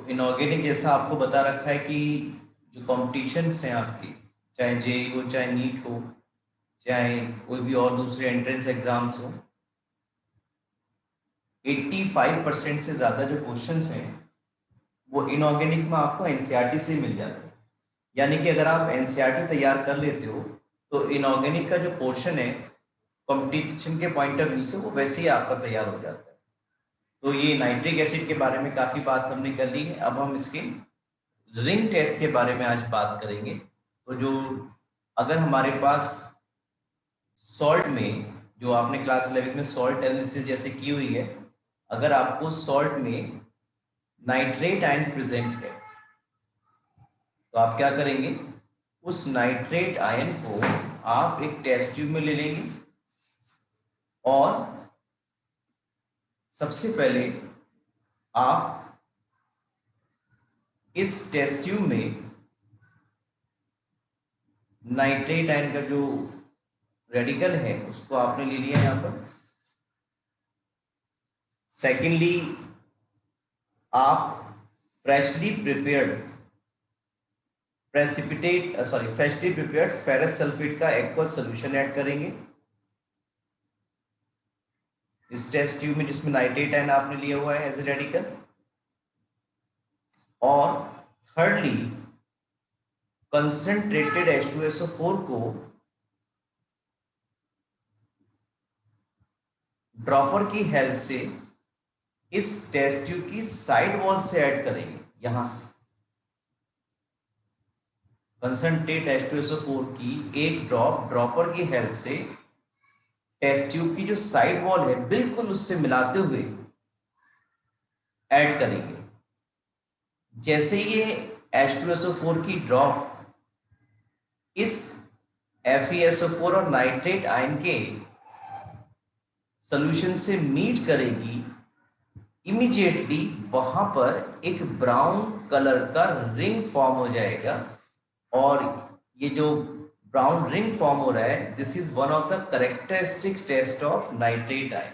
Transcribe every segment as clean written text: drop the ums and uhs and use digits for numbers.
Inorganic जैसा आपको बता रखा है कि जो कॉम्पिटिशन्स हैं आपके, चाहे जेई हो, चाहे नीट हो, चाहे कोई भी और दूसरे एंट्रेंस एग्जाम्स हो, 85% से ज़्यादा जो क्वेश्चंस हैं वो इनऑर्गेनिक में आपको एनसीईआरटी से मिल जाते हैं। यानी कि अगर आप एनसीईआरटी तैयार कर लेते हो तो इनऑर्गेनिक का जो पोर्शन है कंपटीशन के पॉइंट ऑफ व्यू से वो वैसे ही आपका तैयार हो जाता है। तो ये नाइट्रिक एसिड के बारे में काफ़ी बात हमने कर ली है। अब हम इसके रिंग टेस्ट के बारे में आज बात करेंगे। तो जो अगर हमारे पास सॉल्ट में, जो आपने क्लास 11 में सॉल्ट एनालिसिस जैसे की हुई है, अगर आपको सॉल्ट में नाइट्रेट आयन प्रेजेंट है तो आप क्या करेंगे, उस नाइट्रेट आयन को आप एक टेस्ट ट्यूब में ले लेंगे और सबसे पहले आप इस टेस्ट ट्यूब में नाइट्रेट आयन का जो रेडिकल है उसको आपने ले लिया यहाँ पर। सेकेंडली, आप फ्रेशली प्रिपेयर्ड फेरस सल्फेट का एक्वस सोल्यूशन ऐड करेंगे इस टेस्ट ट्यूब में जिसमें नाइट्रेट आयन आपने लिया हुआ है एज ए रेडिकल। और थर्डली, कंसंट्रेटेड H2SO4 को ड्रॉपर की हेल्प से इस टेस्ट ट्यूब की साइड वॉल से ऐड करेंगे। यहां से कंसंट्रेट H2SO4 की एक ड्रॉप ड्रॉपर की हेल्प से टेस्ट ट्यूब की जो साइड वॉल है बिल्कुल उससे मिलाते हुए ऐड करेंगे। जैसे ये H2SO4 की ड्रॉप इस FeSO4 और नाइट्रेट आयन के सॉल्यूशन से मीट करेगी, इमीडिएटली वहां पर एक ब्राउन कलर का रिंग फॉर्म हो जाएगा। और ये जो ब्राउन रिंग फॉर्म हो रहा है, this is one of the characteristic test of nitrate ion.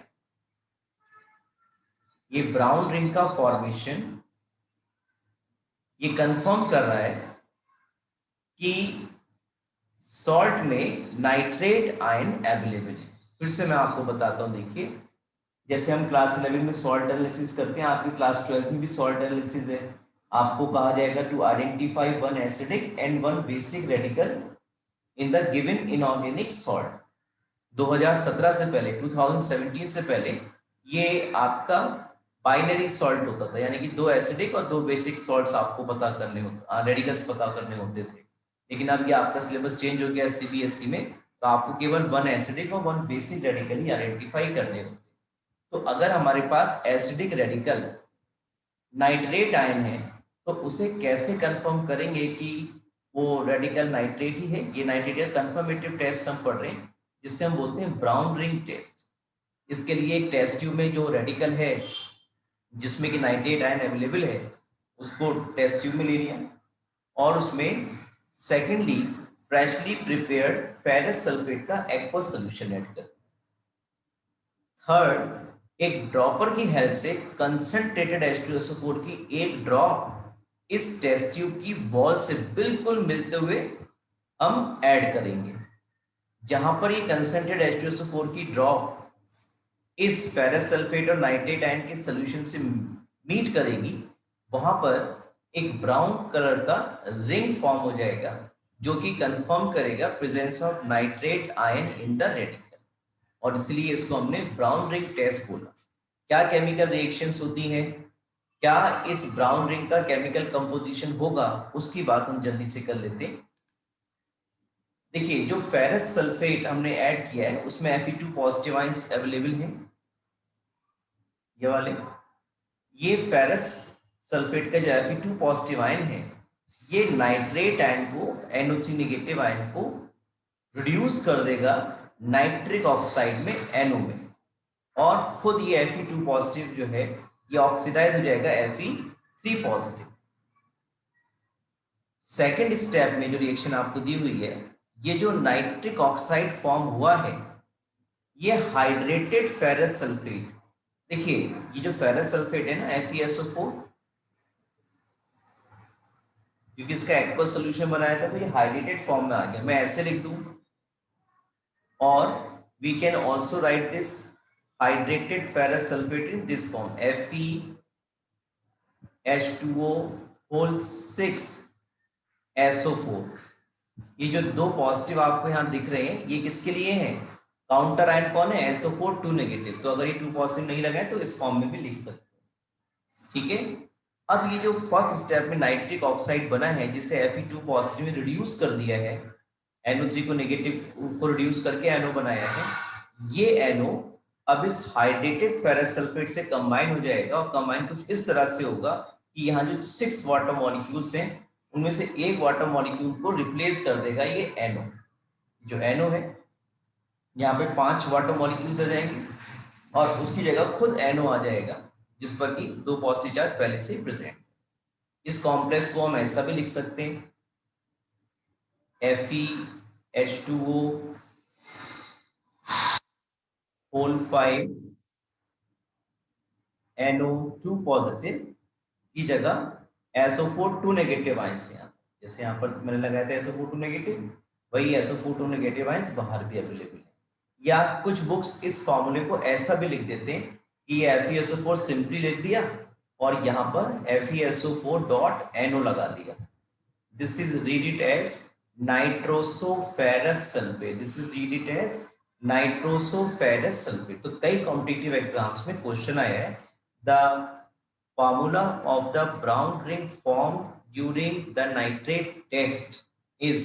ये ब्राउन रिंग का फॉर्मेशन ये कंफर्म कर रहा है कि सॉल्ट में नाइट्रेट आयन अवेलेबल है। फिर से मैं आपको बताता हूं, देखिए जैसे हम क्लास 11 में सॉल्ट एनालिसिस करते हैं, आपकी क्लास 12 में भी सॉल्ट एनालिसिस है। आपको कहा जाएगा to identify one acidic and one basic radical in the given inorganic salt. 2017 से पहले, 2017 से पहले ये आपका बाइनरी सॉल्ट होता था, यानी कि दो एसिडिक और दो बेसिक सॉल्ट्स आपको पता करने होते, रेडिकल्स पता करने होते थे। लेकिन अब ये आपका सिलेबस चेंज हो गया सीबीएसई में, तो आपको केवल वन एसिडिक और वन बेसिक रेडिकल ही आइडेंटिफाई करने होते। तो अगर हमारे पास एसिडिक रेडिकल नाइट्रेट आयन है तो उसे कैसे कंफर्म करेंगे कि वो रेडिकल नाइट्रेट ही है। ये नाइट्रेट का कंफर्मेटिव टेस्ट हम पढ़ रहे हैं, जिससे हम बोलते हैं ब्राउन रिंग टेस्ट। इसके लिए एक टेस्ट ट्यूब में जो रेडिकल है जिसमें कि नाइट्रेट आयन अवेलेबल है उसको टेस्ट ट्यूब में ले लिया और उसमें secondly freshly prepared ferrous sulphate का एक्वस सोल्यूशन ऐड कर। थर्ड, एक ड्रॉपर की हेल्प से कंसंट्रेटेड H2SO4 की एक ड्रॉप इस टेस्ट ट्यूब की वॉल से बिल्कुल मिलते हुए हम ऐड करेंगे। जहां पर ये कंसंट्रेटेड H2SO4 की ड्रॉप इस फेरस सल्फेट और नाइट्रेट आयन के सॉल्यूशन से मीट करेगी, वहां पर एक ब्राउन कलर का रिंग फॉर्म हो जाएगा जो कि कंफर्म करेगा presence of nitrate ion in the radical, और इसलिए इसको हमने ब्राउन रिंग टेस्ट बोला। क्या केमिकल रिएक्शंस होती हैं, क्या इस ब्राउन रिंग का केमिकल कंपोजिशन होगा, उसकी बात हम जल्दी से कर लेते हैं। देखिए जो फेरस सल्फेट हमने ऐड किया है उसमें Fe2 पॉजिटिव आयंस अवेलेबल हैं, ये वाले। ये फेरस सल्फेट का जो Fe2 पॉजिटिव आयन है ये नाइट्रेट आयन को, NO3 नेगेटिव आयन को रिड्यूस कर देगा नाइट्रिक ऑक्साइड में, NO में, और खुद ये Fe2 पॉजिटिव जो है ये ऑक्सीडाइज हो जाएगा Fe3 पॉजिटिव। सेकेंड स्टेप में जो रिएक्शन आपको दी हुई है, ये जो नाइट्रिक ऑक्साइड फॉर्म हुआ है ये हाइड्रेटेड फेरस सल्फेट, देखिए ये जो फेरस सल्फेट है ना FeSO4, क्योंकि इसका एक्वस सोल्यूशन बनाया था तो ये हाइड्रेटेड फॉर्म में आ गया। मैं ऐसे लिख दूं, और we can also write this hydrated ferrous sulphate in this form, FeH2O whole 6SO4। ये जो दो पॉजिटिव आपको यहाँ दिख रहे हैं, ये किसके लिए हैं? काउंटर आयन कौन है? SO4 2 negative. तो अगर ये 2 पॉजिटिव नहीं लगाए तो इस फॉर्म में भी लिख सकते हैं, ठीक है। अब ये जो फर्स्ट स्टेप में नाइट्रिक ऑक्साइड बना है, जिसे Fe2 पॉजिटिव में रिड्यूस कर दिया है, NO3 को नेगेटिव को रिड्यूस करके NO बनाया है, ये NO अब इस हाइड्रेटेड फेरस सल्फेट से कंबाइन हो जाएगा, और कंबाइन कुछ इस तरह से होगा कि यहाँ जो 6 वाटर मॉलिक्यूल्स हैं उनमें से एक वाटर मॉलिक्यूल को रिप्लेस कर देगा ये NO। जो NO है, यहाँ पे 5 वाटर मॉलिक्यूल्स आ जाएंगे और उसकी जगह खुद NO आ जाएगा, जिस पर कि 2 पॉजिटिव चार्ज पहले से प्रेजेंट। इस कॉम्प्लेक्स को हम ऐसा भी लिख सकते हैं, FeH2O होल 5 NO2 पॉजिटिव की जगह SO4 2 नेगेटिव आयंस यहाँ, जैसे यहाँ पर मैंने लगाया था SO4 2 नेगेटिव, वही SO4 2 नेगेटिव आयंस बाहर भी अवेलेबल है। या कुछ बुक्स इस फॉर्मूले को ऐसा भी लिख देते हैं कि ये FeSO4 सिंपली लिख दिया और यहाँ पर FeSO4 डॉट NO लगा दिया। This is read it as nitrosoferrous sulphate. This is read it as nitrosoferrous sulphate. तो कई कॉम्पिटिटिव एग्जाम्स में क्वेश्चन आया है, the formula of the brown ring formed during the nitrate test is,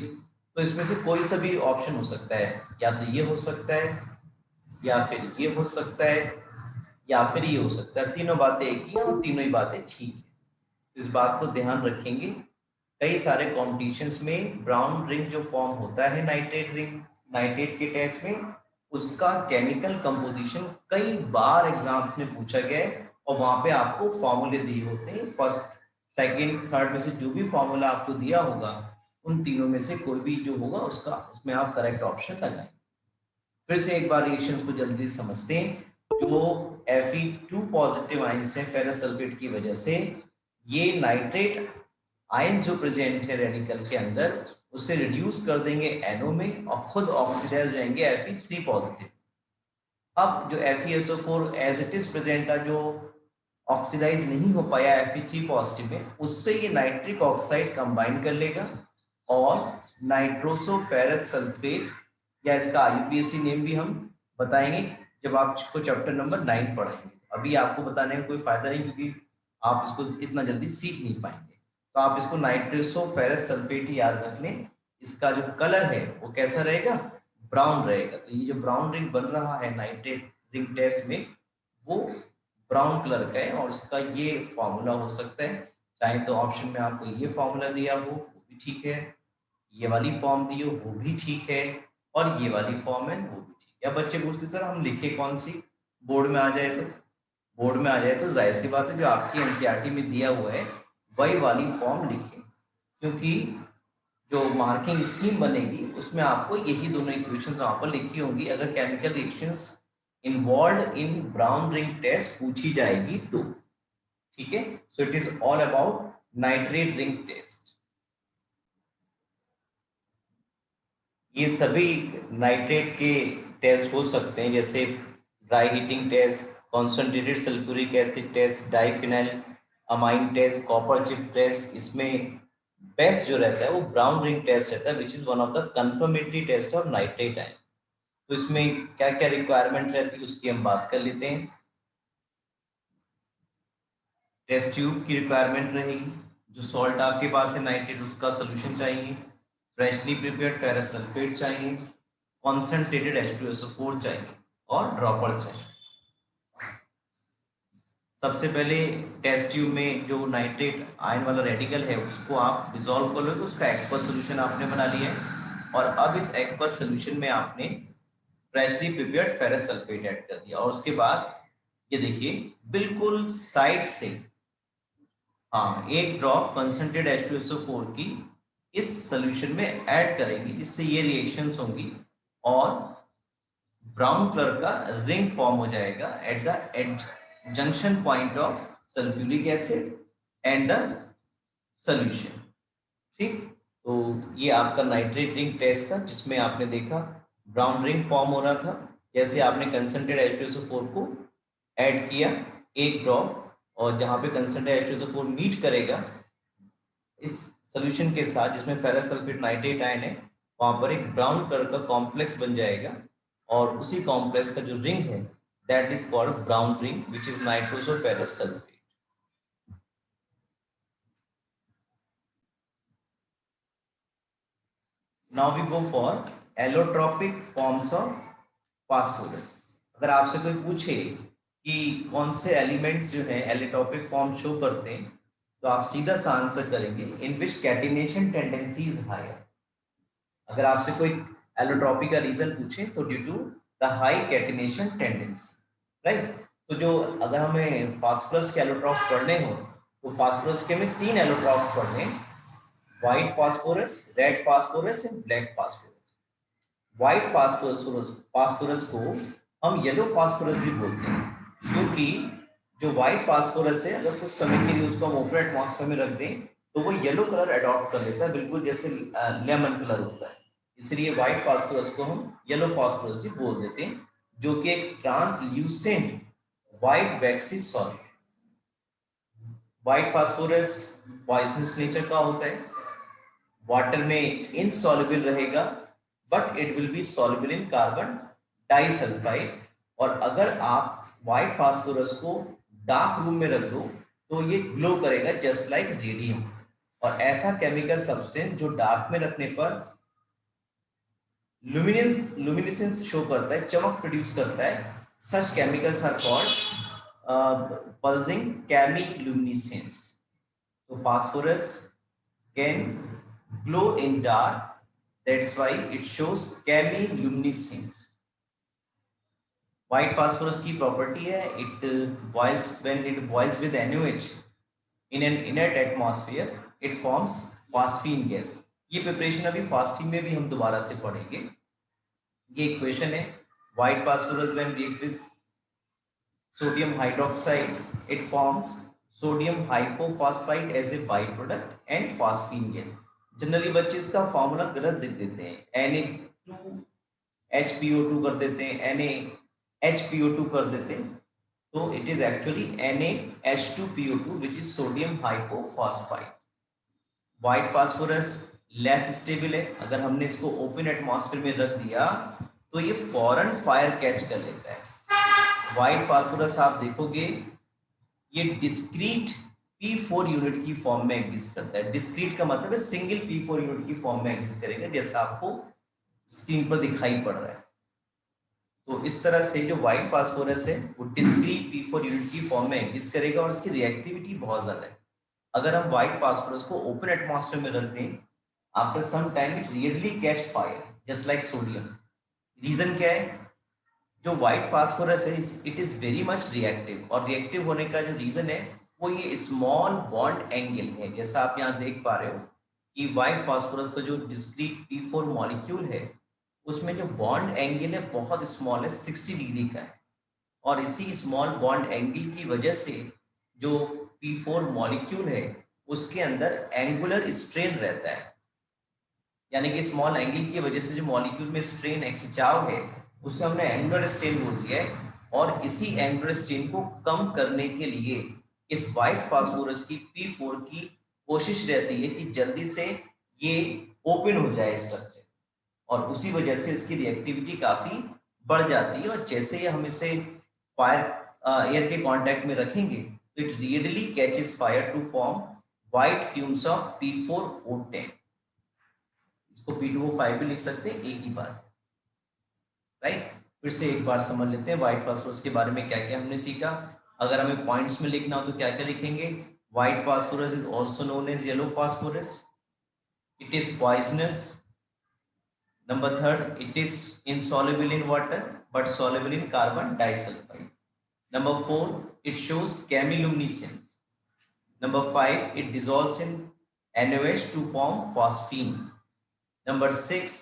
तो इसमें से कोई सा भी ऑप्शन हो सकता है, या तो ये हो सकता है, या फिर ये हो सकता है, या फिर ये हो सकता है। तीनों बातें एक ही हैं और तीनों ही बातें ठीक है, तो इस बात को ध्यान रखेंगे। कई सारे कॉम्पिटिशन्स में ब्राउन रिंग जो फॉर्म होता है नाइट्रेट रिंग, नाइट्रेट के टेस्ट में, उसका केमिकल कंपोजिशन कई बार एग्जाम्स में पूछा गया है, और वहां पे आपको फॉर्मूले दिए होते हैं। फर्स्ट, सेकंड, थर्ड में से जो भी फॉर्मूला आपको दिया होगा, उन तीनों में से कोई भी जो होगा उसका, उसमें आप करेक्ट ऑप्शन लगाएं। फिर से एक बार रिएक्शंस को जल्दी समझते हैं। जो Fe2 पॉजिटिव आयंस हैं फेरस सल्फेट की वजह से, ये नाइट्रेट आयन जो प्रेजेंट है रेडिकल के अंदर, उससे रिड्यूस कर देंगे NO में और खुद ऑक्सीडाइज हो जाएंगे Fe3 पॉजिटिव। अब जो FeSO4 as it is present था, जो ऑक्सीडाइज नहीं हो पाया Fe3 पॉजिटिव में, उससे ये नाइट्रिक ऑक्साइड कंबाइन कर लेगा और नाइट्रोसोफेरस सल्फेट, या इसका IUPAC नेम भी हम बताएंगे जब आपको चैप्टर नंबर 9 पढ़ेंगे। अभी आपको बताने में कोई फायदा नहीं, क्योंकि आप इसको इतना जल्दी सीख नहीं पाएंगे। तो आप इसको नाइट्रोसोफेरस सल्फेट ही याद रख लें। इसका जो कलर है वो कैसा रहेगा? ब्राउन रहेगा। तो ये जो ब्राउन रिंग बन रहा है नाइट्रेट रिंग टेस्ट में, वो ब्राउन कलर का है, और इसका ये फॉर्मूला हो सकता है। चाहे तो ऑप्शन में आपको ये फॉर्मूला दिया हो वो भी ठीक है, ये वाली फॉर्म दी हो वो भी ठीक है, और ये वाली फॉर्म है वो भी ठीक है। या बच्चे पूछते सर हम लिखे कौन सी, बोर्ड में आ जाए तो, बोर्ड में आ जाए तो जाहिर सी बात है जो आपकी एनसीईआरटी में दिया हुआ है वही वाली फॉर्म लिखें, क्योंकि जो मार्किंग स्कीम बनेगी उसमें आपको यही दोनों इक्वेशंस वहां पर लिखी होंगी, अगर chemical reactions involve in brown ring test पूछी जाएगी तो। ठीक है, so it is all about nitrate ring test. ये सभी नाइट्रेट के टेस्ट हो सकते हैं, जैसे dry heating test, concentrated sulphuric acid test, diphenyl amine test, copper chip test. इसमें बेस्ट जो रहता है वो ब्राउन रिंग टेस्ट रहता है, which is one of the confirmatory test of nitrate ion. तो इसमें क्या क्या रिक्वायरमेंट रहती है उसकी हम बात कर लेते हैं। टेस्ट ट्यूब की रिक्वायरमेंट रहेगी, जो सॉल्ट आपके पास है नाइट्रेट उसका सोल्यूशन चाहिए, फ्रेशली प्रिपेयर्ड फेरस सल्फेट चाहिए, कॉन्सेंट्रेटेड H2SO4 चाहिए, और ड्रॉपर्स चाहिए। सबसे पहले टेस्ट ट्यूब में जो नाइट्रेट आयन वाला रेडिकल है उसको आप डिसॉल्व कर लोगे, उसका एक्वस सोल्यूशन आपने बना लिया है, और अब इस एक्वस सोल्यूशन में आपने freshly prepared ferrous sulphate add कर दिया, और उसके बाद ये देखिए बिल्कुल साइड से हाँ एक ड्रॉप कंसंट्रेटेड H2SO4 की इस सोल्यूशन में ऐड करेंगे, जिससे ये रिएक्शंस होंगी और ब्राउन कलर का रिंग फॉर्म हो जाएगा at the end junction point of sulphuric acid and the solution. ठीक, तो ये आपका नाइट्रेट रिंग टेस्ट था जिसमें आपने देखा ब्राउन रिंग फॉर्म हो रहा था जैसे आपने कंसंट्रेटेड H2SO4 को ऐड किया एक ड्रॉप, और जहां पे कंसंट्रेटेड H2SO4 मीट करेगा इस सोल्यूशन के साथ जिसमें फेरस सल्फेट नाइट्रेट आयन है, वहां पर एक ब्राउन कलर का कॉम्प्लेक्स बन जाएगा, और उसी कॉम्प्लेक्स का जो रिंग है that is called brown ring which is nitroso ferrous sulphate. Now we go for allotropic forms of phosphorus. अगर आपसे कोई पूछे कि कौन से एलिमेंट्स जो हैं एलोट्रोपिक फॉर्म शो करते हैं, तो आप सीधा सा आंसर करेंगे in which catenation tendency is higher. अगर आपसे कोई एलोट्रॉपी का रीजन पूछे तो due to the high catenation tendency, right. तो जो अगर हमें फास्फोरस के एलोट्रॉप पढ़ने हो तो फास्फोरस के में 3 एलोट्रॉप पढ़ने, white phosphorus, red phosphorus and black phosphorus. White phosphorus phosphorus को हम येलो फास्फोरस भी बोलते हैं, क्योंकि जो व्हाइट फास्फोरस है अगर कुछ समय के लिए उसको हम ओपन एटमॉस्फेयर में रख दें तो वो येलो कलर अडॉप्ट कर लेता है, बिल्कुल जैसे लेमन कलर होता है। इसलिए व्हाइट फास्फोरस को हम येलो फास्फोरस ही बोल देते हैं, जो कि एक translucent white waxy solid. White phosphorus poisonous nature का होता है, वाटर में इनसॉल्युबल रहेगा but it will be soluble in carbon disulphide. और अगर आप व्हाइट फास्फोरस को डार्क रूम में रख दो तो ये ग्लो करेगा जस्ट लाइक रेडियम। और ऐसा केमिकल सब्सटेंस जो डार्क में रखने पर लुमिनेसेंस शो करता है, चमक प्रोड्यूस करता है, सच केमिकल्स आर कॉल्ड पल्सिंग कैमिलुमिनेसेंस। तो phosphorus can glow in dark, that's why it shows chemiluminescence. White phosphorus की प्रॉपर्टी है it boils when it boils with NaOH in an inert atmosphere it forms phosphine gas। ये preparation अभी phosphine में भी हम दोबारा से पढ़ेंगे। ये इक्वेशन है white phosphorus when reacts with sodium hydroxide it forms sodium hypophosphite as a byproduct and phosphine gas। Generally बच्चे इसका फॉर्मूला गलत लिख देते हैं, Na2HPO2 कर देते हैं, NaHPO2 कर देते हैं, तो it is actually NaH2PO2 which is sodium hypophosphite. White phosphorus less stable है, अगर हमने इसको ओपन एटमॉस्फेयर में रख दिया तो ये फौरन फायर कैच कर लेता है। व्हाइट फास्फोरस आप देखोगे ये डिस्क्रीट P4 यूनिट की फॉर्म में एग्जिस्ट करता है। डिस्क्रीट का मतलब है सिंगल P4 यूनिट की फॉर्म में एग्जिस्ट करेगा, जैसा आपको स्क्रीन पर दिखाई पड़ रहा है। तो इस तरह से जो व्हाइट फास्फोरस है वो डिस्क्रीट P4 यूनिट की फॉर्म में एग्जिस्ट करेगा और इसकी रिएक्टिविटी बहुत ज्यादा है। अगर हम व्हाइट फास्फोरस को ओपन एटमॉस्फेयर में रख दें after some time it really catch fire just like sodium. Reason क्या है? जो व्हाइट फास्फोरस है it is very much reactive, और रिएक्टिव होने का जो रीजन है वो ये स्मॉल बॉन्ड एंगल है। जैसा आप यहाँ देख पा रहे हो कि व्हाइट फास्फोरस का जो डिस्क्रीट P4 मॉलिक्यूल है उसमें जो बॉन्ड एंगल है बहुत स्मॉल है, 60 डिग्री का है। और इसी स्मॉल बॉन्ड एंगल की वजह से जो P4 मॉलिक्यूल है उसके अंदर एंगुलर स्ट्रेन रहता है, यानी कि स्मॉल एंगल की वजह से जो मॉलिक्यूल में स्ट्रेन है, खिंचाव है, उसे हमने एंगुलर स्ट्रेन बोल दिया है। और इसी एंगुलर स्ट्रेन को कम करने के लिए इस व्हाइट फास्फोरस की P4 की कोशिश रहती है कि जल्दी से ये ओपन हो जाए स्ट्रक्चर, और उसी वजह से इसकी रिएक्टिविटी काफी बढ़ जाती है। और जैसे ही हम इसे फायर एयर के कांटेक्ट में रखेंगे तो it really catches fire to form white fumes of P4O10। इसको P2O5 भी लिख सकते हैं एक ही बात, राइट। फिर से एक बार समझ लेते हैं व्हाइट फास्फोरस के बारे में क्या क्या हमने सीखा। अगर हमें पॉइंट्स में लिखना हो तो क्या क्या लिखेंगे? White phosphorus is also known as yellow phosphorus, it is poisonous. Number third, it is insoluble in water but soluble in carbon disulfide. Number four, it shows chemiluminescence. Number five, it dissolves in NaOH to form phosphine. Number six,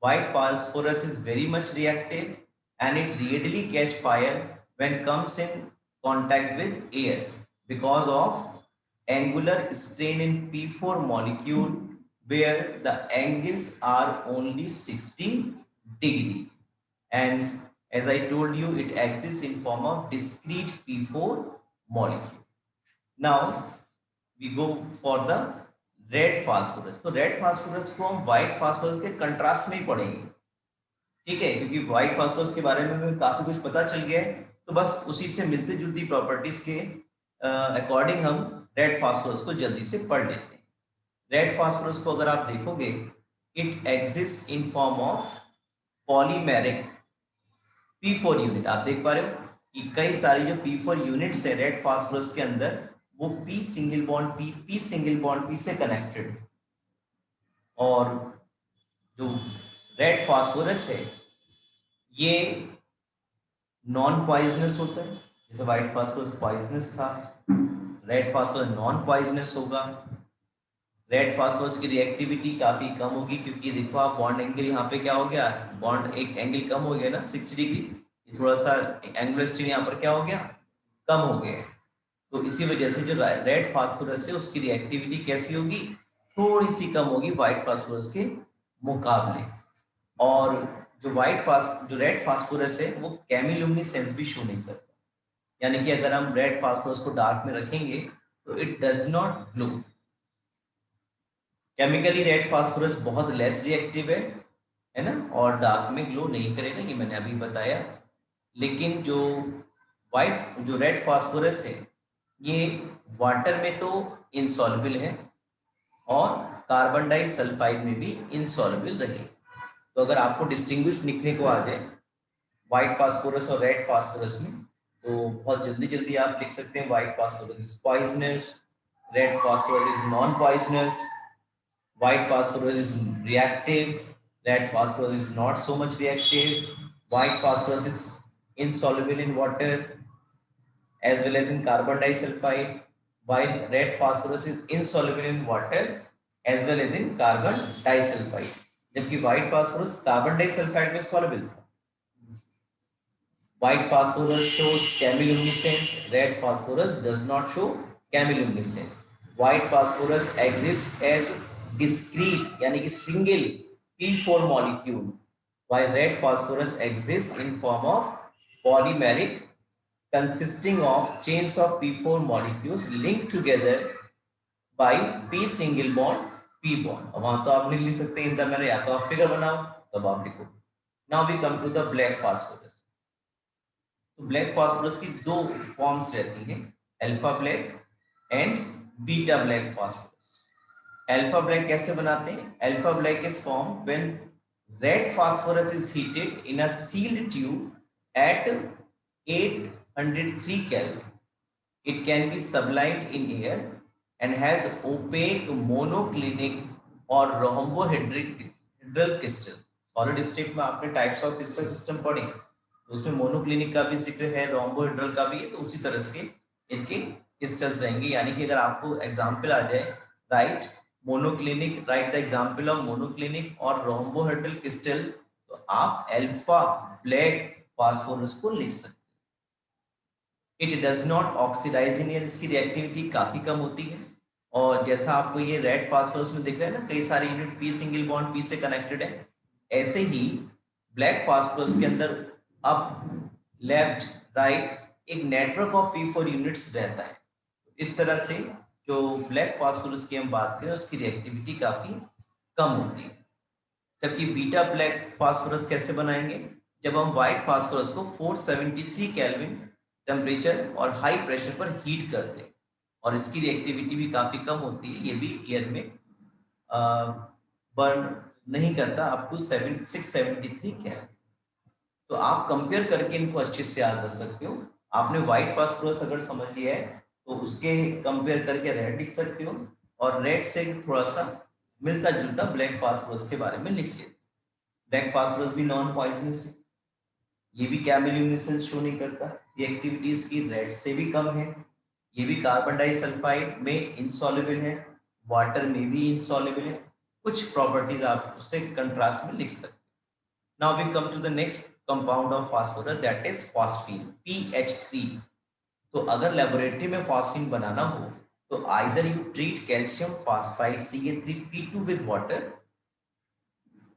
white phosphorus is very much reactive and it readily catch fire when comes in contact with air because of angular strain in P4 molecule where the angles are only 60 degree, and as I told you, it exists in form of discrete P4 molecule. Now we go for the red phosphorus. तो red phosphorus को हम white phosphorus के contrast में ही पढ़ेंगे, ठीक है, क्योंकि white phosphorus के बारे में भी काफी कुछ पता चल गया है, तो बस उसी से मिलती जुलती प्रॉपर्टीज के अकॉर्डिंग हम रेड फास्फोरस को जल्दी से पढ़ लेते हैं। रेड फास्फोरस को अगर आप देखोगे, it exist in form of polymeric P4 unit. आप देख पा रहे हो कि कई सारी जो P4 यूनिट्स है रेड फास्फोरस के अंदर, वो P single bond P single bond P से कनेक्टेड, और जो रेड फास्फोरस है ये नॉन पॉइजनस होता है। जैसे व्हाइट फास्फोरस पॉइजनस था, रेड फास्फोरस नॉन पॉइजनस होगा। रेड फास्फोरस की रिएक्टिविटी काफी कम होगी, क्योंकि देखो आप बॉन्ड एंगल यहाँ पे क्या हो गया, बॉन्ड एक एंगल कम हो गया ना 60 डिग्री, थोड़ा सा एंगुलर स्ट्रेन यहाँ पर क्या हो गया, कम हो गया। तो इसी वजह से जो रेड फास्फोरस है उसकी रिएक्टिविटी कैसी होगी, थोड़ी सी कम होगी व्हाइट फास्फोरस के मुकाबले। और जो रेड फास्फोरस है वो केमिलुमिनेसेंस भी शो नहीं करता, यानी कि अगर हम रेड फास्फोरस को डार्क में रखेंगे तो it does not glow. Chemically red phosphorus बहुत लेस रिएक्टिव है ना, और डार्क में ग्लो नहीं करेगा, ये मैंने अभी बताया। लेकिन जो रेड फास्फोरस है ये वाटर में तो इनसॉल्युबल है और कार्बन डाइसल्फाइड में भी इनसॉल्युबल रहे। तो अगर आपको डिस्टिंग्विश लिखने को आ जाए व्हाइट फास्फोरस और रेड फास्फोरस में, तो बहुत जल्दी जल्दी आप लिख सकते हैं white phosphorus is poisonous, red phosphorus is non poisonous, white phosphorus is reactive, red phosphorus is not so much reactive, white phosphorus is insoluble in water as well as in carbon disulfide, while red phosphorus is insoluble in water as well as in carbon disulfide, जबकि white phosphorus carbon disulfide में soluble था। White phosphorus shows chemiluminescence, red phosphorus does not show chemiluminescence. White phosphorus exists as discrete यानी कि single P4 molecule, while red phosphorus exists in form of polymeric consisting of chains of P4 molecules linked together by P single bond P bond। अब वहां तो आप लिख सकते हैं in the manner, या तो आप फिगर बनाओ तब आप लिखो। Now we come to the black phosphorus. तो ब्लैक फास्फोरस की दो फॉर्म्स रहती हैं, alpha black and beta black phosphorus. Alpha black कैसे बनाते हैं? Alpha black is form when red phosphorus is heated in a sealed tube at 803 kelvin. It can be sublimed in air and has opaque monoclinic और rhombohedral crystal. Solid state में आपने types of crystal system पढ़े, उसमें monoclinic का भी जिक्र है, rhombohedral का भी है, तो उसी तरह से इसके क्रिस्टल्स रहेंगे। यानी कि अगर आपको एग्जांपल आ जाए, write monoclinic, write the example of monoclinic और रोम्बोहेड्रल क्रिस्टल, तो आप अल्फा ब्लैक फास्फोरस को लिख सकते हैं। It does not oxidise in air, इसकी रिएक्टिविटी काफी कम होती है, और जैसा आपको ये रेड फास्फोरस में दिख रहा है ना, कई सारे unit P single bond P से कनेक्टेड है, ऐसे ही ब्लैक फास्फोरस के अंदर अप लेफ्ट राइट एक नेटवर्क ऑफ P4 यूनिट्स रहता है। इस तरह से जो ब्लैक फास्फोरस की हम बात करें उसकी रिएक्टिविटी काफी कम होती है। जबकि बीटा ब्लैक फास्फोरस कैसे बनाएंगे? जब हम व्हाइट फास्फोरस को 473 केल्विन टेम्परेचर और हाई प्रेशर पर हीट करते हैं, और इसकी रिएक्टिविटी भी काफी कम होती है, ये भी एयर में बर्न नहीं करता अप टू 673 केल्विन। तो आप कंपेयर करके इनको अच्छे से याद रख सकते हो। आपने व्हाइट फास्फोरस अगर समझ लिया है तो उसके कंपेयर करके रेड लिख सकते हो, और रेड से थोड़ा सा मिलता जुलता ब्लैक फास्फोरस के बारे में लिख लिया। ब्लैक फास्फोरस भी नॉन पॉइजनस है, ये भी केमिलुमिनेसेंस शो नहीं करता, रिएक्टिविटी इसकी रेड से भी कम है, ये भी कार्बन डाइसल्फाइड में इनसॉल्युबल है, वाटर में भी इनसॉल्युबल है। कुछ प्रॉपर्टीज आप उससे कंट्रास्ट में लिख सकते हो। Now we come to the next compound of phosphorus, that is phosphine, PH3। तो अगर लेबोरेटरी में फॉस्फीन बनाना हो तो either you treat calcium phosphide Ca3P2 with water,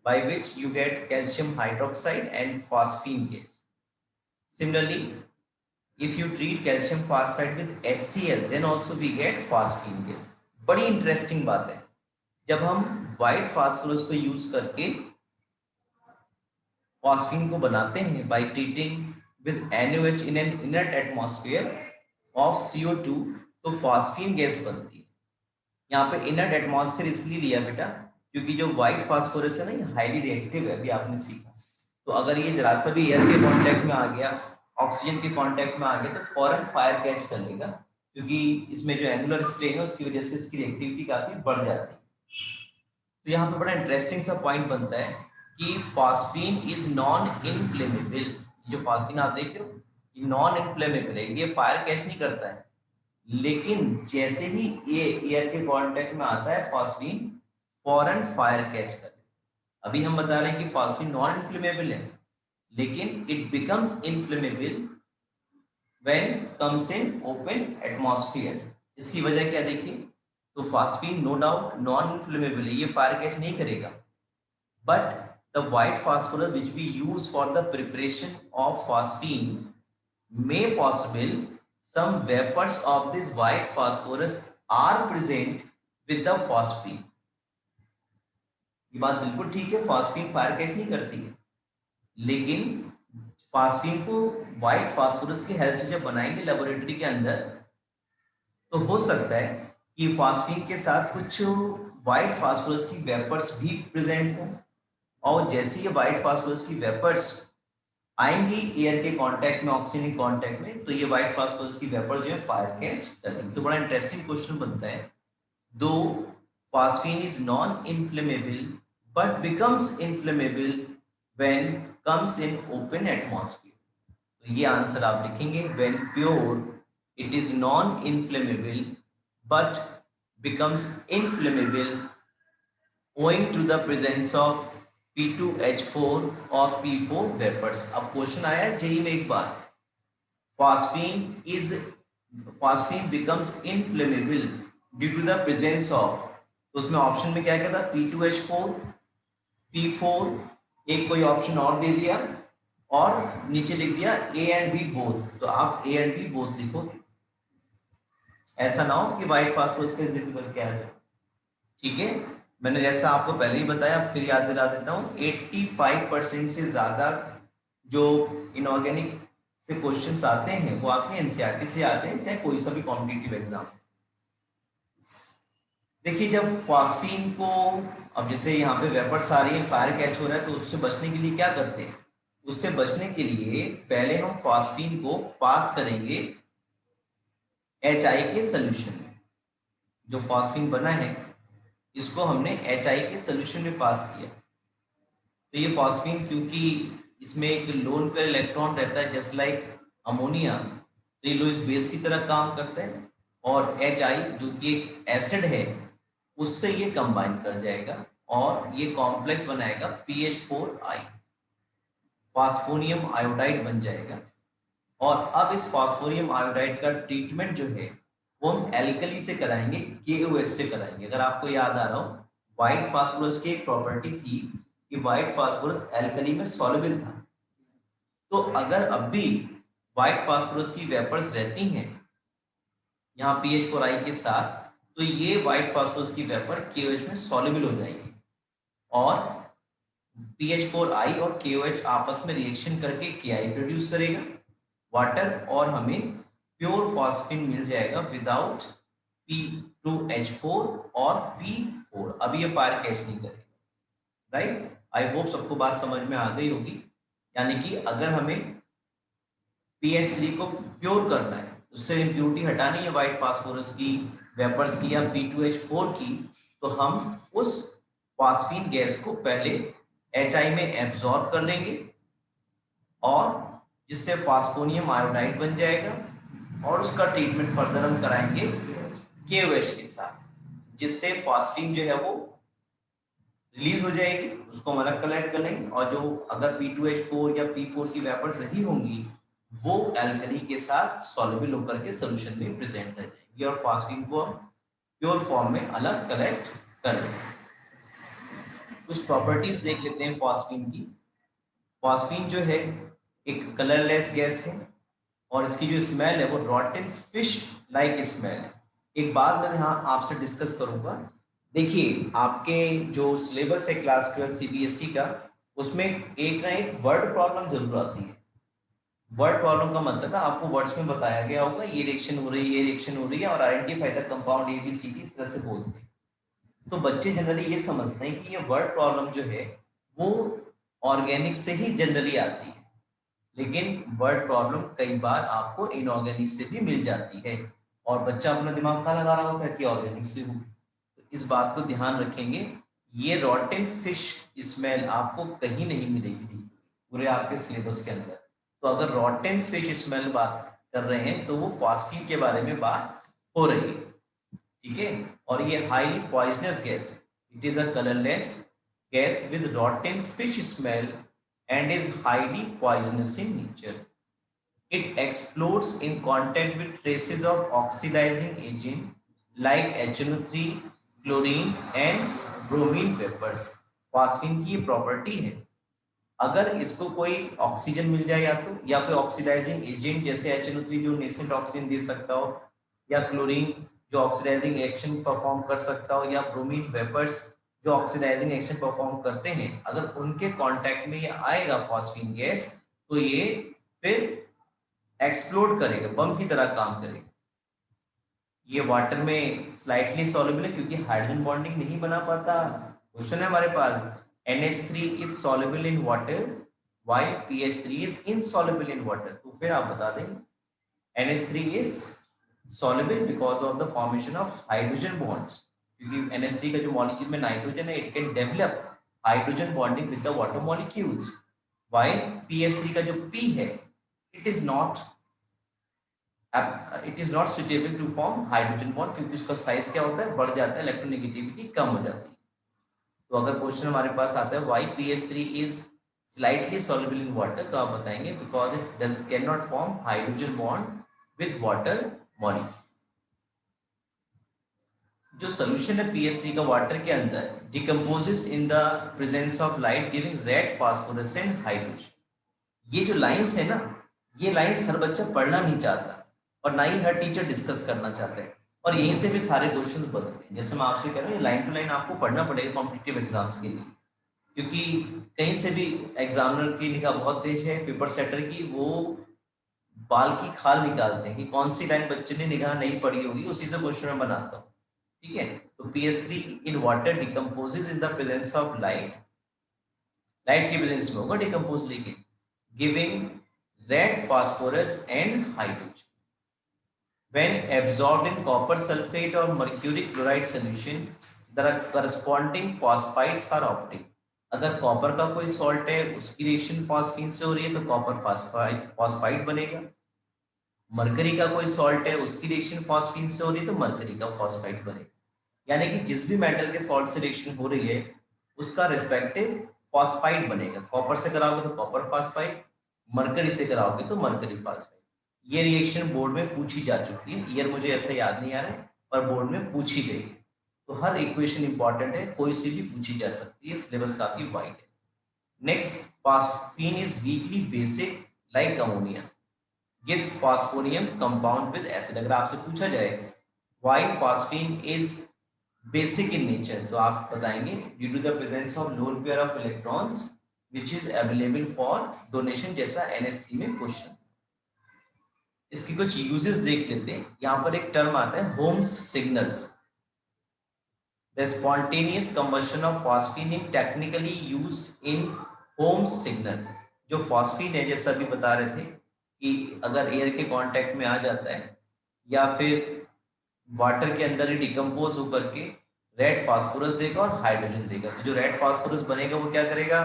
by which you get calcium hydroxide and phosphine gas. Similarly, if you treat calcium phosphide with HCl, then also we get phosphine gas. बड़ी interesting बात है, जब हम white phosphorus को use करके phosphine को बनाते हैं by treating with NaOH in an inert atmosphere of CO2, तो फॉस्फीन गैस बनती है। यहाँ पे इनर्ट एटमॉस्फेयर इसलिए लिया बेटा क्योंकि जो व्हाइट फास्फोरस है ना, ये हाईली रिएक्टिव है, अभी आपने सीखा। तो अगर ये जरा सा भी एयर के कांटेक्ट में आ गया, ऑक्सीजन के कांटेक्ट में आ गया, तो फौरन फायर कैच कर लेगा, क्योंकि इसमें जो एंगुलर स्ट्रेन है उसकी वजह से इसकी रिएक्टिविटी काफी बढ़ जाती है। तो यहाँ पे बड़ा इंटरेस्टिंग सा पॉइंट बनता है कि फॉस्फीन इज नॉन इनफ्लेमेबल। जो फॉस्फीन आप देख रहे हो ये नॉन इनफ्लेमेबल है, ये फायर कैच नहीं करता है, लेकिन जैसे ही ये एयर के कांटेक्ट में आता है फॉस्फीन फौरन फायर कैच कर। अभी हम बता रहे हैं कि फॉस्फीन नॉन इन्फ्लेमेबल है, लेकिन it becomes inflammable when comes in open atmosphere. इसकी वजह क्या देखिए, तो phosphine no doubt non inflammable है, ये फायर कैच नहीं करेगा, but the white phosphorus which we use for the preparation of phosphine may possible some vapors of this white phosphorus are present with the phosphine। ये बात बिल्कुल ठीक है, phosphine fire catch नहीं करती है, लेकिन फॉस्फीन को व्हाइट फास्फोरस की हेल्प से जब बनाएंगे लेबोरेटरी के अंदर, तो हो सकता है कि फॉस्फीन के साथ कुछ व्हाइट फास्फोरस की वेपर्स भी प्रेजेंट हो, और जैसे ये व्हाइट फास्फोरस की वेपर्स आएंगी एयर के कांटेक्ट में, ऑक्सीजन के कांटेक्ट में, तो ये व्हाइट फास्फोरस की वेपर जो है फायर कैच करेंगे। तो बड़ा इंटरेस्टिंग क्वेश्चन बनता है, दो phosphine is non inflammable but becomes inflammable when comes in open atmosphere. तो ये आंसर आप लिखेंगे, when pure it is non inflammable but becomes inflammable owing to the presence of P2H4 और P4 वेपर्स। अब question आया JEE में एक बार, phosphine becomes inflammable due to the presence of, तो उसमें ऑप्शन में क्या क्या था, P2H4 P4, एक कोई ऑप्शन और दे दिया और नीचे लिख दिया A एंड B बोथ, तो आप A एंड B बोथ लिखोगे, ऐसा ना हो कि व्हाइट फास्फोरस का जिक्र करके आ जाए। ठीक है, मैंने जैसा आपको पहले ही बताया, फिर याद दिला देता हूँ, 85% से ज्यादा जो इनऑर्गेनिक से क्वेश्चंस आते हैं वो आपके एनसीईआरटी से आते हैं, चाहे कोई सा भी कॉम्पिटिटिव एग्जाम। देखिए जब फॉस्फीन को, अब जैसे यहाँ पे वेपर्स आ रही है, फायर कैच हो रहा है, तो उससे बचने के लिए क्या करते हैं, उससे बचने के लिए पहले हम फॉस्फीन को पास करेंगे HI के सोल्यूशन में। जो फॉस्फीन बना है इसको हमने HI के सोल्यूशन में पास किया, तो ये फॉस्फीन क्योंकि इसमें एक लोन पेयर इलेक्ट्रॉन रहता है जस्ट लाइक अमोनिया, तो ये लुईस बेस की तरह काम करता है, और HI जो कि एक एसिड है उससे ये कंबाइन कर जाएगा और ये कॉम्प्लेक्स बनाएगा PH4I, फास्फोनियम आयोडाइड बन जाएगा। और अब इस फास्फोनियम आयोडाइड का ट्रीटमेंट जो है वो हम एल्कली से कराएंगे, KOH से कराएंगे। अगर आपको याद आ रहा हो, व्हाइट फास्फोरस की एक प्रॉपर्टी थी कि व्हाइट फास्फोरस एल्कली में सॉल्युबल था, तो अगर अब भी व्हाइट फास्फोरस की वेपर्स रहती हैं यहाँ PH4I के साथ, तो ये व्हाइट फास्फोरस की वेपर KOH में सॉल्युबल हो जाएंगे, और PH4I और KOH आपस में रिएक्शन करके KI प्रोड्यूस करेगा वाटर, और हमें प्योर फॉस्फीन मिल जाएगा विदाउट P2H4 और P4। अभी ये फायर कैच नहीं करेगा, राइट। आई होप सबको बात समझ में आ गई होगी। यानी कि अगर हमें PH3 को प्योर करना है, उससे इम्प्योरिटी हटानी है व्हाइट फास्फोरस की, वेपर्स की, या P2H4 की, तो हम उस फॉस्फीन गैस को पहले HI में एब्जॉर्ब कर लेंगे, और जिससे फास्फोनियम आयोडाइड बन जाएगा, और उसका ट्रीटमेंट फर्दर हम कराएंगे KOH के साथ, जिससे फॉस्फीन जो है वो रिलीज हो जाएगी, उसको हम अलग कलेक्ट कर लेंगे, और जो अगर P2H4 या P4 की वेपर्स रही होंगी वो एल्कली के साथ सॉल्युबल होकर के सोल्यूशन में प्रेजेंट कर जाएंगी। सकती है और फास्फीन को हम प्योर फॉर्म में अलग कलेक्ट करें। कुछ प्रॉपर्टीज देख लेते हैं फास्फीन की। फास्फीन जो है एक कलरलेस गैस है और इसकी जो स्मेल है वो रॉटन फिश लाइक स्मेल है। एक बात मैं यहाँ आपसे डिस्कस करूंगा। देखिए आपके जो सिलेबस है क्लास 12 सीबीएसई का, उसमें एक ना एक वर्ड प्रॉब्लम जरूर आती है। वर्ड प्रॉब्लम का मतलब है आपको वर्ड्स में बताया गया होगा ये रिएक्शन हो रही है, ये रिएक्शन हो रही है और आइडेंटिफाई द कंपाउंड एबीसीडी इस तरह से बोलते हैं। तो बच्चे जनरली ये समझते हैं कि ये वर्ड प्रॉब्लम जो है वो ऑर्गेनिक से ही जनरली आती है, लेकिन वर्ड प्रॉब्लम कई बार आपको इनऑर्गेनिक से भी मिल जाती है और बच्चा अपना दिमाग कहाँ लगा रहा होता है कि ऑर्गेनिक से हो। तो इस बात को ध्यान रखेंगे, ये रॉटन फिश स्मेल आपको कहीं नहीं मिलेगी पूरे आपके सिलेबस के अंदर। तो अगर रॉटन फिश स्मेल बात कर रहे हैं तो वो फास्फीन के बारे में बात हो रही है, ठीक है। और ये highly poisonous gas, it is a colourless gas with रॉटन fish smell and is highly poisonous in nature. It explodes in contact with traces of oxidizing agent like HNO3, chlorine and bromine vapors. Phosphine की ये property है, अगर इसको कोई oxygen मिल जाए या कोई oxidising agent जैसे HNO3 जो नेसेंट ऑक्सीजन दे सकता हो, या क्लोरीन जो ऑक्सीडाइजिंग एक्शन परफॉर्म कर सकता हो, या ब्रोमीन वेपर्स जो ऑक्सीडाइजिंग एक्शन परफॉर्म करते हैं, अगर उनके कांटेक्ट में ये आएगा फास्फीन गैस तो ये फिर एक्सप्लोड करेगा, बम की तरह काम करेगा। ये वाटर में स्लाइटली सॉल्युबल है क्योंकि हाइड्रोजन बॉन्डिंग नहीं बना पाता। क्वेश्चन है हमारे पास, NH3 is soluble in water while PH3 is insoluble in water. तो फिर आप बता दें NH3 is soluble because of the formation of hydrogen bonds, क्योंकि NH3 का जो मॉलिक्यूल में नाइट्रोजन है it can develop hydrogen bonding with the water molecules, while PH3 का जो P है it is not suitable to form hydrogen bond, क्योंकि उसका साइज क्या होता है, बढ़ जाता है, इलेक्ट्रोनेगेटिविटी कम हो जाती है। तो अगर क्वेश्चन हमारे पास आता है why PH3 is slightly soluble in water, तो आप बताएंगे because it does cannot form hydrogen bond with water molecule। जो सोल्यूशन है PH3 का वाटर के अंदर decomposes in the presence of light giving red phosphorescent hydrogen. ये जो लाइंस है ना, ये लाइंस हर बच्चा पढ़ना नहीं चाहता और ना ही हर टीचर डिस्कस करना चाहता है, और यहीं से भी सारे क्वेश्चन बनते हैं। जैसे मैं आपसे कह रहा हूँ लाइन टू लाइन आपको पढ़ना पड़ेगा कॉम्पिटिटिव एग्जाम्स के लिए, क्योंकि कहीं से भी एग्जामिनर की निगाह बहुत तेज है, पेपर सेटर की, वो बाल की खाल निकालते हैं कि कौन सी लाइन बच्चे ने निगाह नहीं पढ़ी होगी, उसी से क्वेश्चन में बनाता हूँ, ठीक है। तो PH3 in water decomposes in the presence of light, light के प्रेजेंस में होगा डिकम्पोज, लेकिन giving red phosphorus and hydrogen. When absorbed in copper sulfate or mercury chloride solution, the corresponding phosphites are obtained। अगर copper का कोई salt है उसकी reaction phosphine से हो रही है तो कॉपर फॉस्फाइड बनेगा, मरकरी का कोई सॉल्ट है उसकी रिएक्शन फास्फीन से हो रही है तो मरकरी का फॉस्फाइड बनेगा। यानी कि जिस भी मेटल के सॉल्ट से रिएक्शन हो रही है उसका रिस्पेक्टिव फॉस्फाइड बनेगा। कॉपर से कराओगे तो कॉपर फॉस्फाइड, मरकरी से कराओगे तो मरकरी फॉस्फाइड। ये रिएक्शन बोर्ड में पूछी जा चुकी है, ईयर मुझे ऐसा याद नहीं आ रहा है पर बोर्ड में पूछी गई है। तो हर इक्वेशन इंपॉर्टेंट है, कोई सी भी पूछी जा सकती है, सिलेबस काफी वाइड है। Next, phosphine is weakly basic like ammonia, gives phosphonium compound with acid. अगर आपसे पूछा जाए why phosphine is basic in nature, तो आप बताएंगे due to the presence of lone pair of electrons which is available for donation, जैसा NH3 में question. इसकी कुछ यूजेस देख लेते हैं। यहाँ पर एक टर्म आता है Holmes signals. The spontaneous combustion of phosphine in technically used in Holmes signal. जो फास्फीन है, जैसा अभी बता रहे थे कि अगर एयर के कांटेक्ट में आ जाता है या फिर वाटर के अंदर ही डिकम्पोज होकर के रेड फास्फोरस देगा और हाइड्रोजन देगा। तो जो रेड फास्फोरस बनेगा वो क्या करेगा,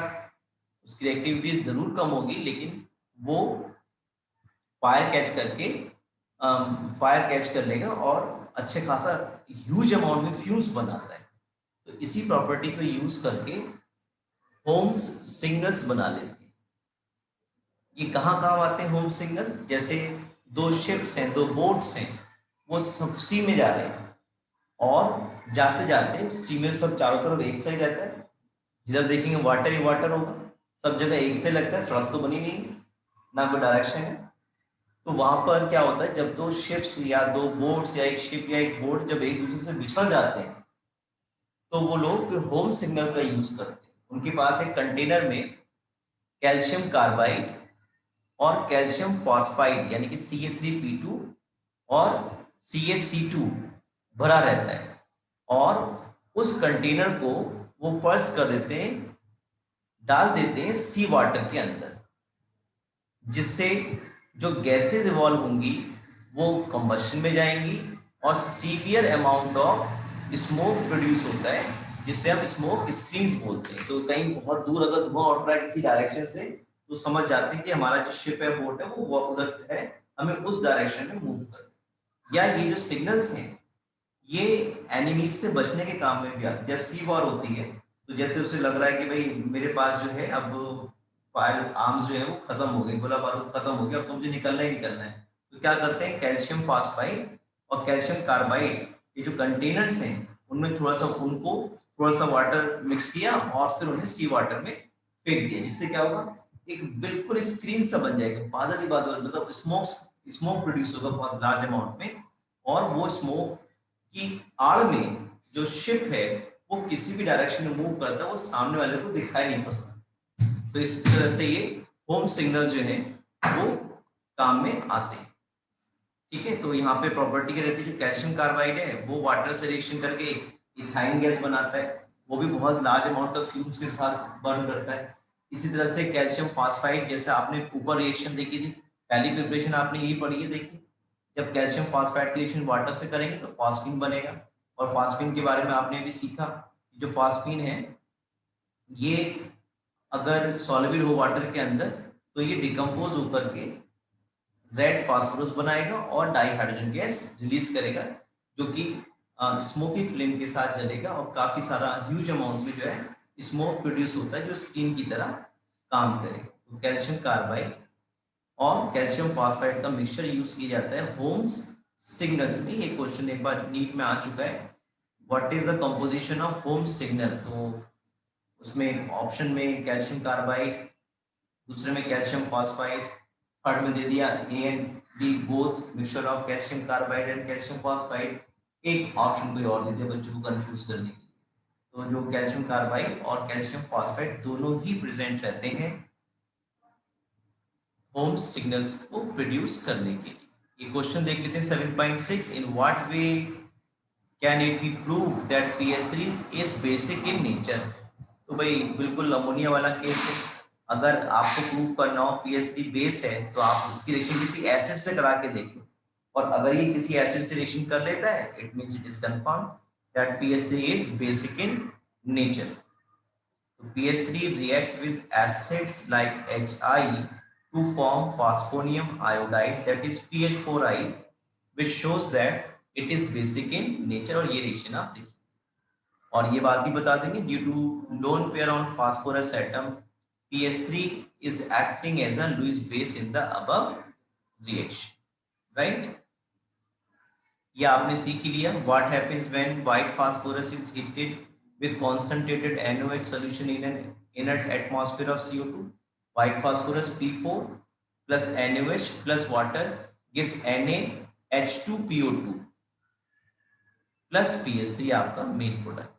उसकी रिएक्टिविटी जरूर कम होगी लेकिन वो फायर कैच कर लेगा और अच्छे खासा ह्यूज अमाउंट में फ्यूम्स बनाता है। तो इसी प्रॉपर्टी को यूज करके होम्स सिग्नल्स बना लेते हैं। ये कहाँ काम आते हैं होम्स सिग्नल, जैसे दो शिप्स हैं, दो बोट्स हैं, वो सब सी में जा रहे हैं, और जाते जाते सी में सब चारों तरफ एक सही रहता है, जिधर देखेंगे वाटर ही वाटर होगा, सब जगह एक से लगता है, सड़क तो बनी नहीं, ना कोई डायरेक्शन है। तो वहां पर क्या होता है, जब दो शिप्स या दो बोट्स या एक शिप या एक बोट जब एक दूसरे से बिछड़ जाते हैं, तो वो लोग फिर होम सिग्नल का यूज करते हैं। उनके पास एक कंटेनर में कैल्शियम कार्बाइड और कैल्शियम फॉस्फाइड यानी कि Ca3P2 और CaC2 भरा रहता है, और उस कंटेनर को वो पर्स कर देते हैं, डाल देते हैं सी वाटर के अंदर, जिससे जो गैसेज इवॉल्व होंगी वो कंबशन में जाएंगी, और severe amount of smoke produce होता है, जिससे हम स्मोक स्क्रीन्स बोलते हैं। तो कहीं बहुत दूर अगर धुआं उठ रहा है किसी डायरेक्शन से, तो समझ जाते हैं कि हमारा जो शिप है, बोट है, वो उधर है, हमें उस डायरेक्शन में मूव करना। या ये जो सिग्नल्स हैं, ये एनिमीज से बचने के काम में भी आते हैं। जब सी वॉर होती है, तो जैसे उसे लग रहा है कि भाई मेरे पास जो है अब फायर आर्म्स जो है वो खत्म हो गए, गोला बारूद खत्म हो गया, अब तो मुझे निकलना ही निकलना है, तो क्या करते हैं, कैल्शियम फॉस्फाइड और कैल्शियम कार्बाइड, ये जो कंटेनर्स हैं, उनमें थोड़ा सा उनको थोड़ा सा वाटर मिक्स किया और फिर उन्हें सी वाटर में फेंक दिया, जिससे क्या होगा, एक बिल्कुल स्क्रीन सा बन जाएगा, बादल ही बादल, मतलब स्मोक प्रोड्यूस होगा बहुत लार्ज अमाउंट में, और वो स्मोक की आड़ में जो शिप है वो किसी भी डायरेक्शन में मूव करता है, वो सामने वाले को दिखाई नहीं पड़ता। तो इस तरह से ये होम सिग्नल जो है वो काम में आते हैं। ठीक है, तो यहाँ पे प्रॉपर्टी क्या रहती है, जो कैल्शियम कार्बाइड है वो वाटर से रिएक्शन करके इथाइन गैस बनाता है, वो भी बहुत लार्ज अमाउंट ऑफ फ्यूम्स के साथ बर्न करता है। इसी तरह से कैल्शियम फॉस्फाइड, जैसे आपने ऊपर रिएक्शन देखी थी, पहली प्रिपरेशन आपने यही पढ़ी है, देखिए जब कैल्शियम फॉस्फाइड की रिएक्शन वाटर से करेंगे तो फॉस्फीन बनेगा, और फॉस्फीन के बारे में आपने भी सीखा, जो फॉस्फीन है ये अगर सॉल्युबल हो वाटर के अंदर, तो ये डिकम्पोज होकर के रेड फास्फोरस बनाएगा और डाई हाइड्रोजन गैस रिलीज करेगा, जो कि स्मोकी फ्लेम के साथ जलेगा, और काफी सारा ह्यूज अमाउंट में जो है स्मोक प्रोड्यूस होता है, जो स्टीम की तरह काम करेगा। तो कैल्शियम कार्बाइड और कैल्शियम फॉस्फाइड का मिक्सचर यूज किया जाता है होम्स सिग्नल्स में। ये क्वेश्चन एक बार नीट में आ चुका है, what is the composition of home signal. तो उसमें ऑप्शन में कैल्शियम कार्बाइड, दूसरे में कैल्शियम फॉस्फाइड, थर्ड में दे दिया A and D both mixture of calcium carbide and calcium phosphide, एक ऑप्शन कोई और दे दिया बच्चों को कंफ्यूज करने के लिए। तो जो कैल्शियम कार्बाइड और कैल्शियम फॉस्फाइड दोनों ही प्रेजेंट रहते हैं होम सिग्नल्स को प्रोड्यूस करने के लिए। ये क्वेश्चन देख लेते हैं 7.6, in what way can it be prove that PH3 is basic in nature. तो भाई बिल्कुल अमोनिया वाला केस है, अगर आपको प्रूव करना हो PH3 बेस है, तो आप उसकी रिएक्शन किसी एसिड से करा के देखो, और अगर ये किसी एसिड से रिएक्शन कर लेता है, it means it is confirm that PH3 is basic in nature. तो PH3 reacts with acids like Hi to form phosphonium iodide, that is PH4i, which shows that it is basic in nature। और ये reaction आप देखिए, और ये बात भी बता देंगे, due to lone pair on phosphorus atom PH3 is acting as a Lewis base in the above reaction, right? ये आपने सीख लिया। What happens when white phosphorus is heated with concentrated NOH solution in an inert atmosphere of CO2? White phosphorus P4 plus NOH plus water gives NaH2PO2 plus PH3 आपका main product.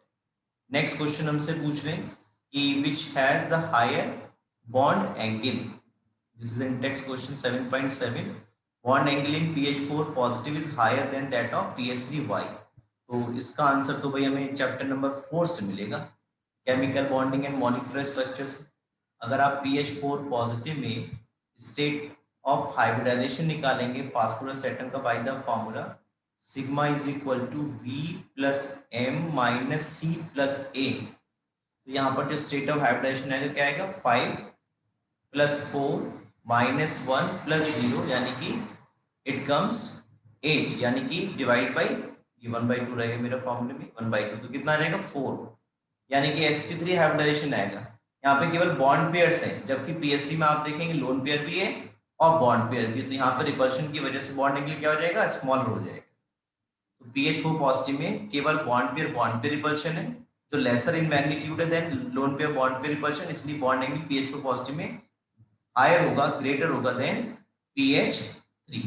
Next question हमसे पूछ रहे हैं कि which has the higher bond angle. This is in text question 7.7, bond angle in PH4 positive is higher than that of PH3Y। तो इसका answer तो भाई हमें चैप्टर नंबर 4 से मिलेगा, chemical bonding and molecular structures. अगर आप PH4 पॉजिटिव में स्टेट ऑफ हाइब्रिडाइजेशन निकालेंगे फास्फोरस एटम का by the formula sigma is equal to V plus M minus C plus A, तो यहाँ पर जो स्टेट ऑफ हाइब्रिडाइजेशन आएगा क्या आएगा, 5 प्लस 4 माइनस 1 प्लस 0, यानी कि इट कम्स 8, यानी कि डिवाइड बाई ये 1/2 रहेगा मेरा फॉर्मूले में 1/2, तो कितना रहेगा 4, यानी कि sp3 हाइब्रिडाइजेशन आएगा। यहाँ पे केवल बॉन्ड पेयर्स हैं, जबकि PHC में आप देखेंगे लोन पेयर भी है और बॉन्ड पेयर भी है, तो यहाँ पर रिपल्शन की वजह से बॉन्ड एंगल क्या हो जाएगा, स्मॉलर हो जाएगा। PH4 पॉजिटिव में केवल बॉन्ड पे रिपल्शन है, जो लेसर इन मैग्नीट्यूड है देन लोन पेयर बॉन्ड पे रिपल्शन, इसलिए बॉन्ड एंगल PH4 पॉजिटिव में हायर होगा, ग्रेटर होगा देन PH3।